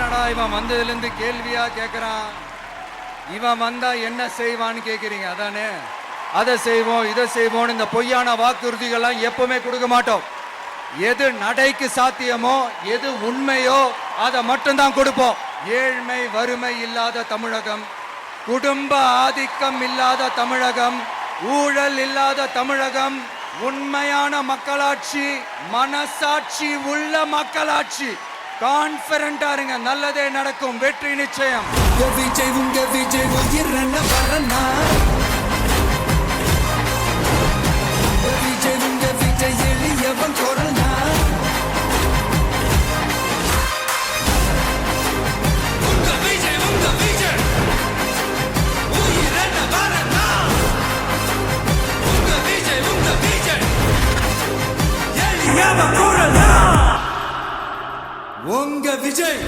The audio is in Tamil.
என்னடா இவன் வந்ததுல இருந்து கேள்வியா கேட்கறான், இவன் வந்தா என்ன செய்வான்னு கேக்குறீங்க அதானே? அதை செய்வோம் இதை செய்வோம் இந்த பொய்யான வாக்குறுதிகள்லாம் எப்பவுமே கொடுக்க மாட்டோம். எது நடைக்கு சாத்தியமோ எது உண்மையோ அதை மட்டும்தான் கொடுப்போம். ஏழ்மை வறுமை இல்லாத தமிழகம், குடும்ப ஆதிக்கம் இல்லாத தமிழகம், ஊழல் இல்லாத தமிழகம், உண்மையான மக்களாட்சி, மனசாட்சி உள்ள மக்களாட்சி. கான்பிடண்டா இருங்க, நல்லதே நடக்கும், வெற்றி நிச்சயம். எளியவன் குரல்னா உங்க விஜய்.